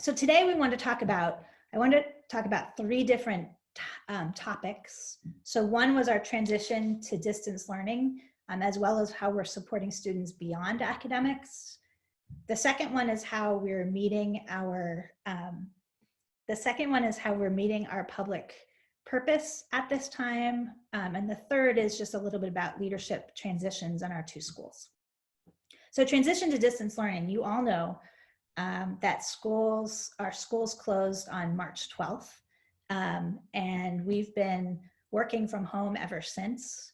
So today I want to talk about three different topics. So one was our transition to distance learning, as well as how we're supporting students beyond academics. The second one is how we're meeting our public purpose at this time. And the third is just a little bit about leadership transitions in our two schools. So transition to distance learning, you all know that our schools closed on March 12th. And we've been working from home ever since.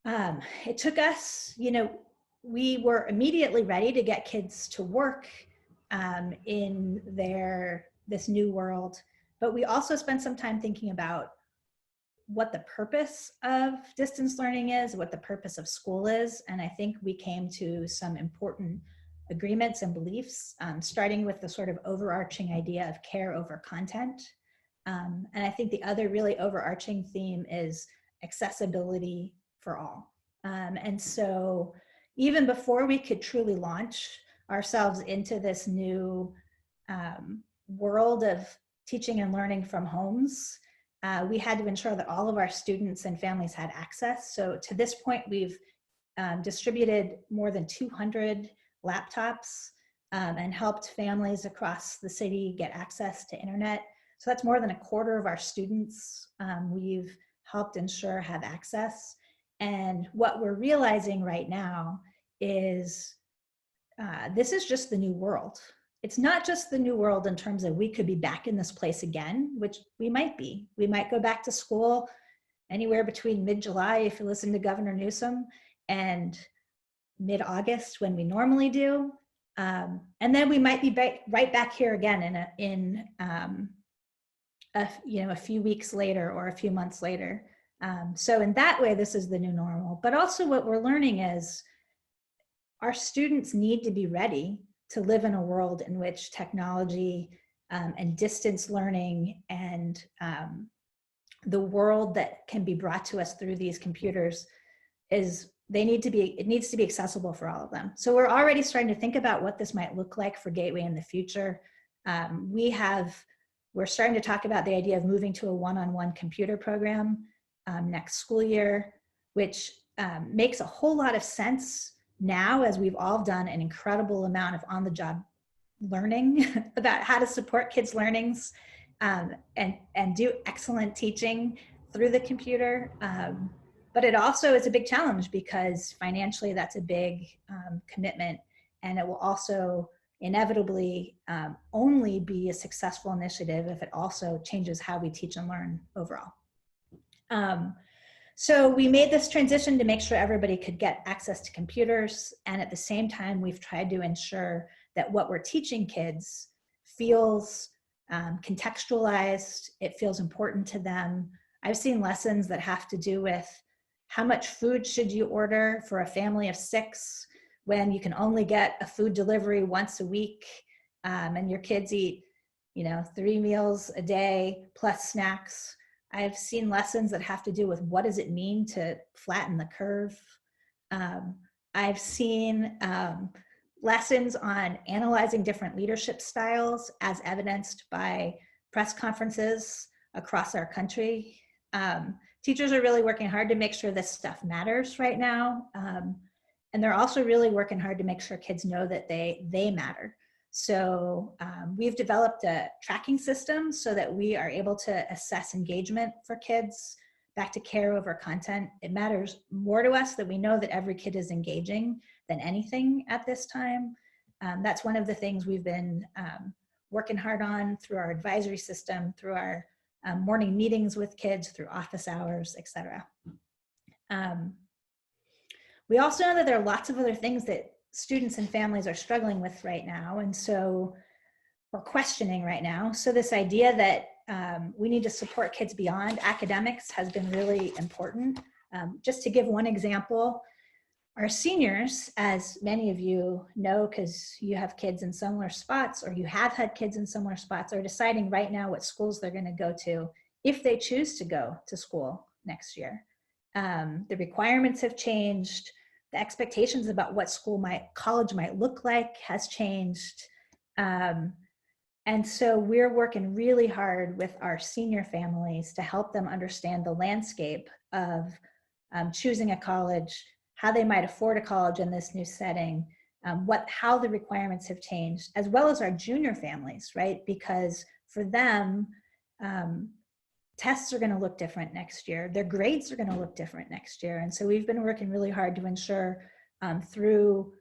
It took us, we were immediately ready to get kids to work in this new world, but we also spent some time thinking about what the purpose of distance learning is, what the purpose of school is. And I think we came to some important agreements and beliefs, starting with the sort of overarching idea of care over content. And I think the other really overarching theme is accessibility for all. And so even before we could truly launch ourselves into this new world of teaching and learning from homes, we had to ensure that all of our students and families had access. So to this point, we've distributed more than 200 laptops and helped families across the city get access to internet. So that's more than a quarter of our students we've helped ensure have access. And what we're realizing right now is this is just the new world. It's not just the new world in terms of we could be back in this place again, which we might be. We might go back to school anywhere between mid-July, if you listen to Governor Newsom, and mid-August when we normally do. And then we might be right back here again in a few weeks later or a few months later. So in that way, this is the new normal. But also what we're learning is our students need to be ready to live in a world in which technology and distance learning and the world that can be brought to us through these computers it needs to be accessible for all of them. So we're already starting to think about what this might look like for Gateway in the future. We're starting to talk about the idea of moving to a one-on-one computer program next school year, which makes a whole lot of sense now, as we've all done an incredible amount of on-the-job learning about how to support kids' learnings and do excellent teaching through the computer. But it also is a big challenge because financially that's a big commitment, and it will also inevitably only be a successful initiative if it also changes how we teach and learn overall. So we made this transition to make sure everybody could get access to computers, and at the same time we've tried to ensure that what we're teaching kids feels contextualized, it feels important to them. I've seen lessons that have to do with how much food should you order for a family of 6 when you can only get a food delivery once a week, and your kids eat 3 meals a day plus snacks. I've seen lessons that have to do with what does it mean to flatten the curve. I've seen lessons on analyzing different leadership styles as evidenced by press conferences across our country. Teachers are really working hard to make sure this stuff matters right now. And they're also really working hard to make sure kids know that they matter. So we've developed a tracking system so that we are able to assess engagement for kids. Back to care over content. It matters more to us that we know that every kid is engaging than anything at this time. That's one of the things we've been working hard on through our advisory system, through our morning meetings with kids, through office hours, etc. We also know that there are lots of other things that students and families are struggling with right now, and so we're questioning right now. So this idea that we need to support kids beyond academics has been really important. Just to give one example, our seniors, as many of you know because you have kids in similar spots or you have had kids in similar spots, are deciding right now what schools they're going to go to if they choose to go to school next year. The requirements have changed. The expectations about what college might look like has changed. And so we're working really hard with our senior families to help them understand the landscape of choosing a college, how they might afford a college in this new setting, how the requirements have changed, as well as our junior families, right? Because for them, tests are going to look different next year. Their grades are going to look different next year. And so we've been working really hard to ensure through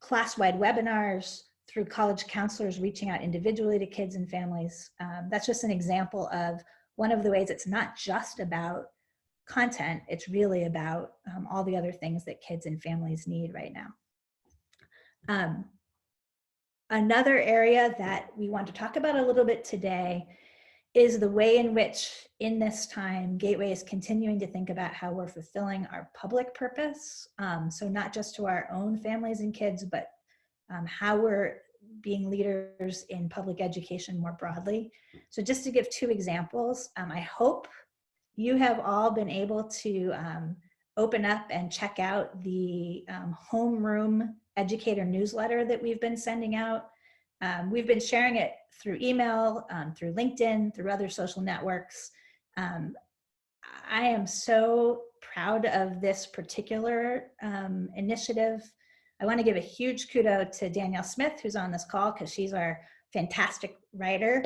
class-wide webinars, through college counselors reaching out individually to kids and families. That's just an example of one of the ways it's not just about content, it's really about all the other things that kids and families need right now. Another area that we want to talk about a little bit today is the way in which, in this time, Gateway is continuing to think about how we're fulfilling our public purpose. So not just to our own families and kids, but how we're being leaders in public education more broadly. So just to give two examples, I hope you have all been able to open up and check out the homeroom educator newsletter that we've been sending out. We've been sharing it through email, through LinkedIn, through other social networks. I am so proud of this particular initiative. I want to give a huge kudos to Danielle Smith, who's on this call, because she's our fantastic writer.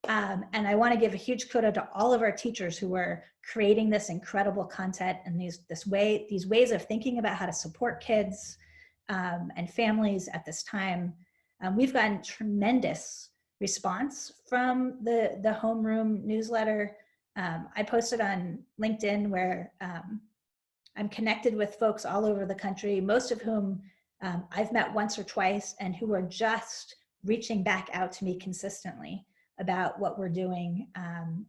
And I want to give a huge kudos to all of our teachers who are creating this incredible content and these ways of thinking about how to support kids and families at this time. We've gotten tremendous response from the homeroom newsletter. I posted on LinkedIn where I'm connected with folks all over the country, most of whom I've met once or twice, and who are just reaching back out to me consistently about what we're doing.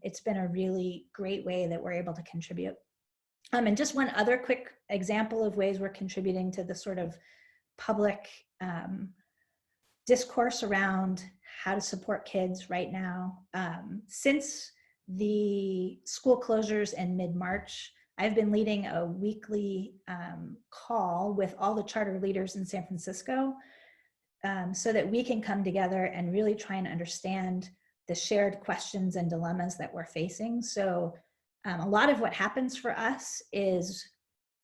It's been a really great way that we're able to contribute. And just one other quick example of ways we're contributing to the sort of public discourse around how to support kids right now. Since the school closures in mid-March, I've been leading a weekly call with all the charter leaders in San Francisco so that we can come together and really try and understand the shared questions and dilemmas that we're facing. So a lot of what happens for us is,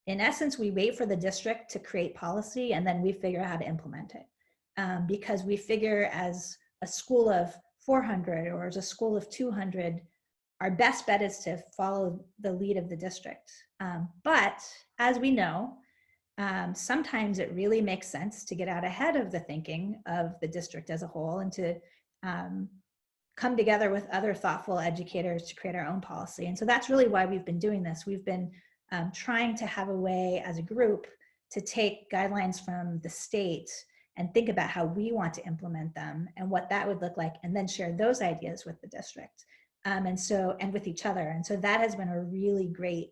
in essence, we wait for the district to create policy and then we figure out how to implement it. Because we figure as a school of 400 or as a school of 200, our best bet is to follow the lead of the district. But as we know, sometimes it really makes sense to get out ahead of the thinking of the district as a whole and to come together with other thoughtful educators to create our own policy. And so that's really why we've been doing this. We've been trying to have a way as a group to take guidelines from the state and think about how we want to implement them and what that would look like, and then share those ideas with the district and with each other. And so that has been a really great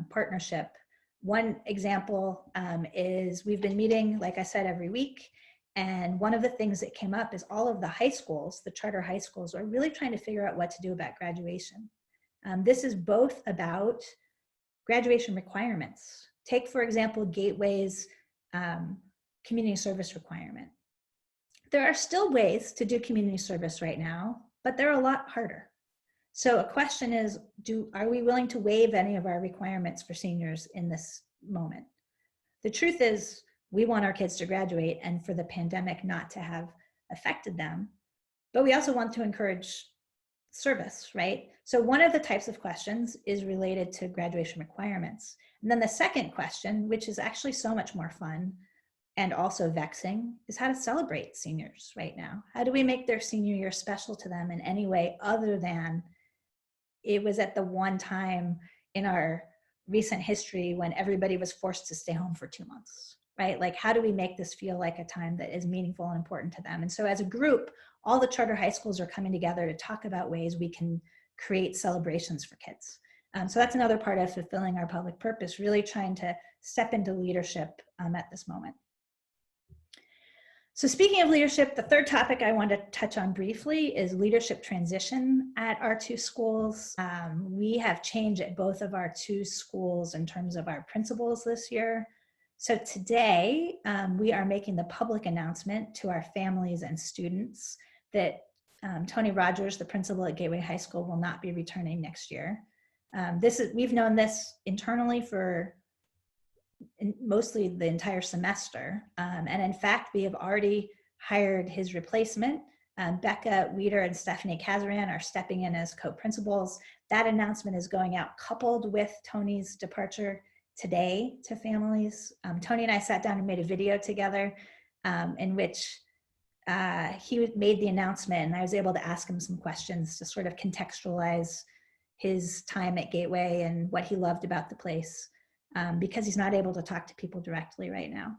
partnership. One example is we've been meeting, like I said, every week. And one of the things that came up is all of the high schools, the charter high schools, are really trying to figure out what to do about graduation. This is both about graduation requirements. Take, for example, Gateway's community service requirement. There are still ways to do community service right now, but they're a lot harder. So a question is, are we willing to waive any of our requirements for seniors in this moment? The truth is, we want our kids to graduate and for the pandemic not to have affected them, but we also want to encourage service, right? So one of the types of questions is related to graduation requirements. And then the second question, which is actually so much more fun and also vexing, is how to celebrate seniors right now. How do we make their senior year special to them in any way other than it was at the one time in our recent history when everybody was forced to stay home for 2 months, right? Like, how do we make this feel like a time that is meaningful and important to them? And so as a group, all the charter high schools are coming together to talk about ways we can create celebrations for kids. So that's another part of fulfilling our public purpose, really trying to step into leadership at this moment. So speaking of leadership, the third topic I want to touch on briefly is leadership transition at our two schools. We have change at both of our two schools in terms of our principals this year. So today, we are making the public announcement to our families and students that Tony Rogers, the principal at Gateway High School, will not be returning next year. We've known this internally for mostly the entire semester. And in fact, we have already hired his replacement. Becca Weeder and Stephanie Kazarian are stepping in as co-principals. That announcement is going out coupled with Tony's departure today to families. Tony and I sat down and made a video together in which he made the announcement, and I was able to ask him some questions to sort of contextualize his time at Gateway and what he loved about the place, because he's not able to talk to people directly right now.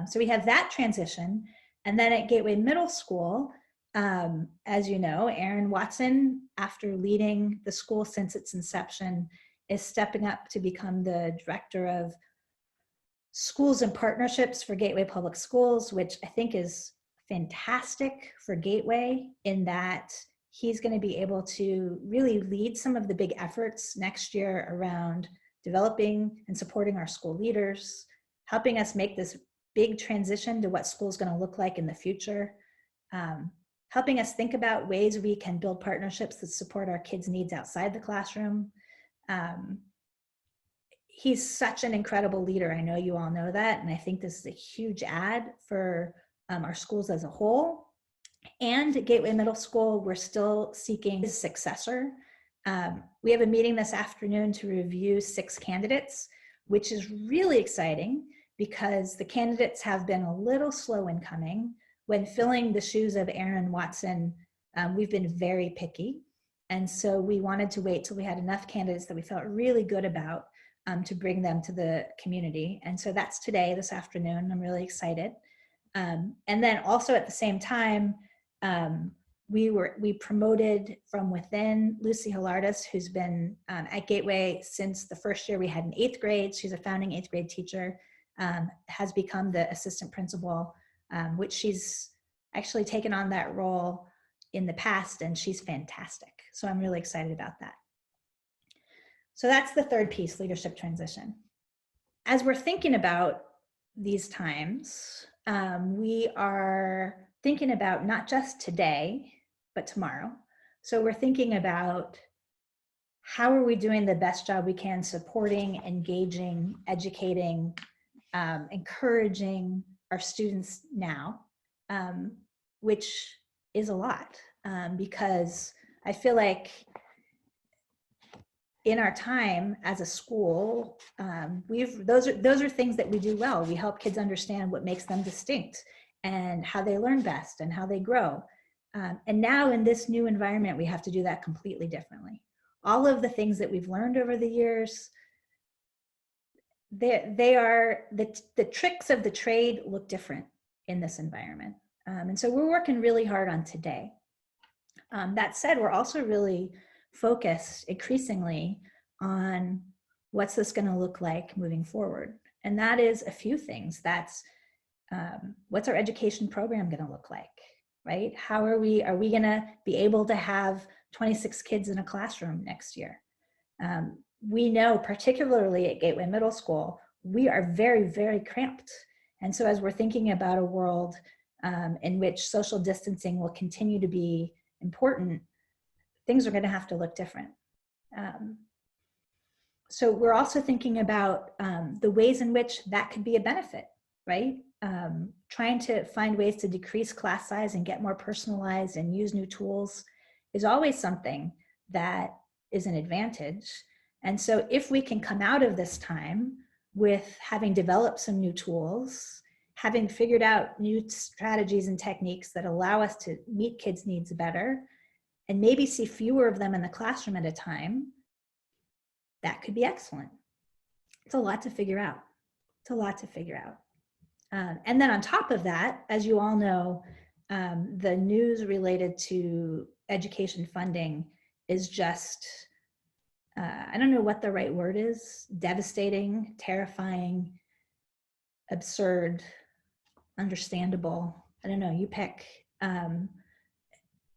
So we have that transition. And then at Gateway Middle School, as you know, Aaron Watson, after leading the school since its inception, is stepping up to become the director of schools and partnerships for Gateway Public Schools, which I think is fantastic for Gateway in that he's going to be able to really lead some of the big efforts next year around developing and supporting our school leaders, helping us make this big transition to what school is going to look like in the future, helping us think about ways we can build partnerships that support our kids' needs outside the classroom. He's such an incredible leader. I know you all know that, and I think this is a huge add for our schools as a whole. And at Gateway Middle School, we're still seeking his successor. We have a meeting this afternoon to review 6 candidates, which is really exciting because the candidates have been a little slow in coming. When filling the shoes of Aaron Watson, we've been very picky. And so we wanted to wait till we had enough candidates that we felt really good about to bring them to the community. And so that's today, this afternoon. I'm really excited. And then also at the same time, we promoted from within Lucy Hilardis, who's been at Gateway since the first year we had in 8th grade. She's a founding 8th grade teacher, has become the assistant principal, which she's actually taken on that role in the past, and she's fantastic. So I'm really excited about that. So that's the third piece, leadership transition. As we're thinking about these times, we are thinking about not just today, but tomorrow. So we're thinking about how are we doing the best job we can supporting, engaging, educating, encouraging our students now, which is a lot, because I feel like in our time as a school, those are things that we do well. We help kids understand what makes them distinct and how they learn best and how they grow. And now in this new environment, we have to do that completely differently. All of the things that we've learned over the years, they are the tricks of the trade look different in this environment. And so we're working really hard on today. That said, we're also really focused increasingly on what's this going to look like moving forward. And that is a few things. That's what's our education program going to look like, right? Are we going to be able to have 26 kids in a classroom next year? We know, particularly at Gateway Middle School, we are very, very cramped. And so as we're thinking about a world in which social distancing will continue to be important, things are going to have to look different. So we're also thinking about the ways in which that could be a benefit, right? Trying to find ways to decrease class size and get more personalized and use new tools is always something that is an advantage. And so if we can come out of this time with having developed some new tools, having figured out new strategies and techniques that allow us to meet kids' needs better, and maybe see fewer of them in the classroom at a time, that could be excellent. It's a lot to figure out. It's a lot to figure out. And then on top of that, as you all know, the news related to education funding is just, I don't know what the right word is, devastating, terrifying, absurd, understandable. I don't know, you pick.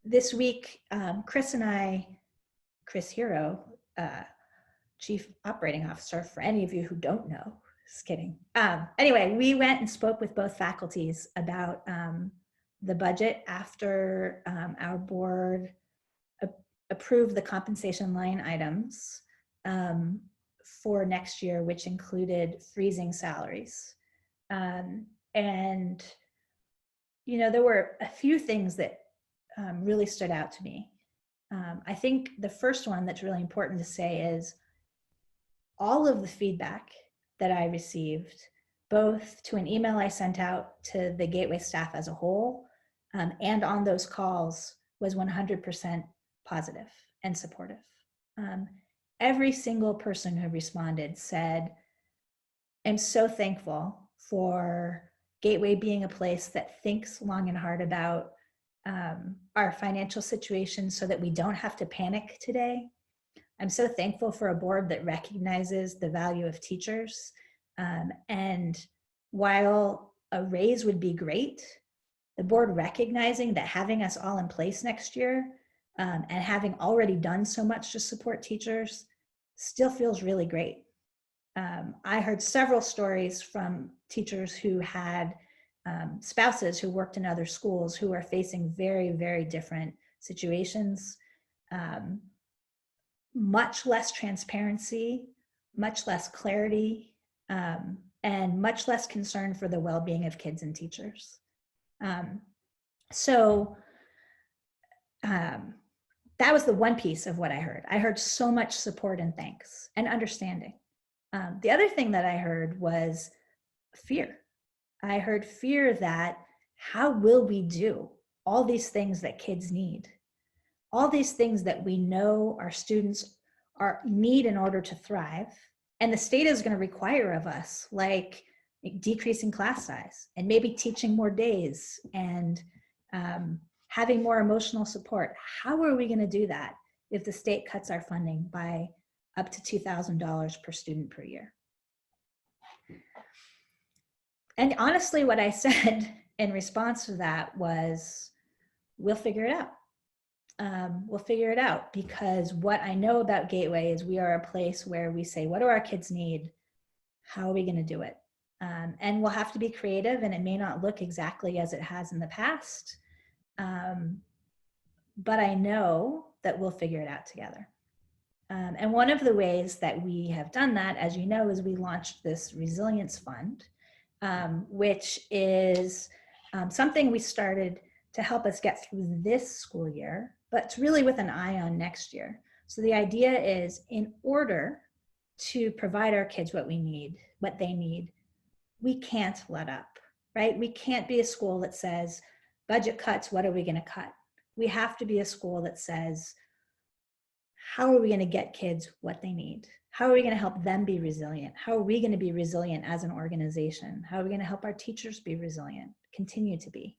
This week, Chris and I, Chris Hero, Chief Operating Officer, for any of you who don't know, just kidding. Anyway, we went and spoke with both faculties about the budget after our board approved the compensation line items for next year, which included freezing salaries. And, you know, there were a few things that really stood out to me. I think the first one that's really important to say is all of the feedback that I received, both to an email I sent out to the Gateway staff as a whole, and on those calls, was 100% positive and supportive. Every single person who responded said, I'm so thankful for Gateway being a place that thinks long and hard about our financial situation so that we don't have to panic today. I'm so thankful for a board that recognizes the value of teachers. And while a raise would be great, the board recognizing that having us all in place next year and having already done so much to support teachers still feels really great. I heard several stories from teachers who had spouses who worked in other schools who are facing very, very different situations. Much less transparency, much less clarity, and much less concern for the well-being of kids and teachers. So that was the one piece of what I heard. I heard so much support and thanks and understanding. The other thing that I heard was fear. I heard fear that how will we do all these things that kids need? All these things that we know our students need in order to thrive. And the state is going to require of us, like decreasing class size and maybe teaching more days and having more emotional support. How are we going to do that if the state cuts our funding by up to $2,000 per student per year? And honestly, what I said in response to that was, we'll figure it out. We'll figure it out, because what I know about Gateway is we are a place where we say, what do our kids need? How are we going to do it? And we'll have to be creative, and it may not look exactly as it has in the past. But I know that we'll figure it out together. And one of the ways that we have done that, as you know, is we launched this Resilience Fund, which is something we started to help us get through this school year, but it's really with an eye on next year. So the idea is, in order to provide our kids what they need, we can't let up, right? We can't be a school that says, budget cuts, what are we going to cut? We have to be a school that says, how are we going to get kids what they need? How are we going to help them be resilient? How are we going to be resilient as an organization? How are we going to help our teachers be resilient, continue to be?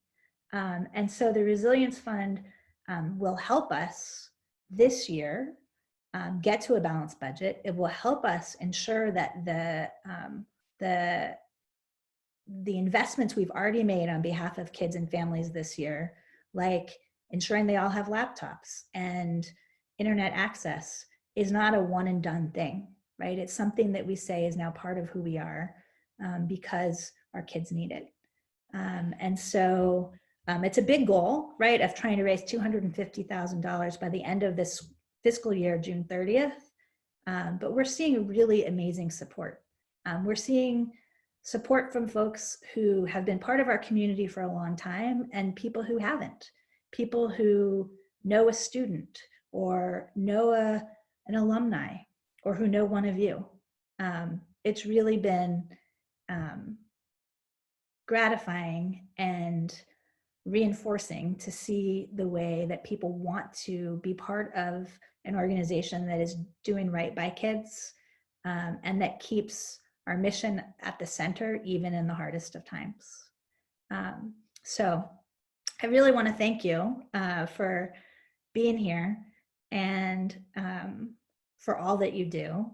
And so the Resilience Fund will help us this year get to a balanced budget. It will help us ensure that the investments we've already made on behalf of kids and families this year, like ensuring they all have laptops and internet access, is not a one and done thing, right? It's something that we say is now part of who we are because our kids need it. And so it's a big goal, right, of trying to raise $250,000 by the end of this fiscal year, June 30th. But we're seeing really amazing support. We're seeing support from folks who have been part of our community for a long time and people who haven't, people who know a student or know an alumni or who know one of you. It's really been gratifying and reinforcing to see the way that people want to be part of an organization that is doing right by kids and that keeps our mission at the center, even in the hardest of times. So I really want to thank you for being here and for all that you do.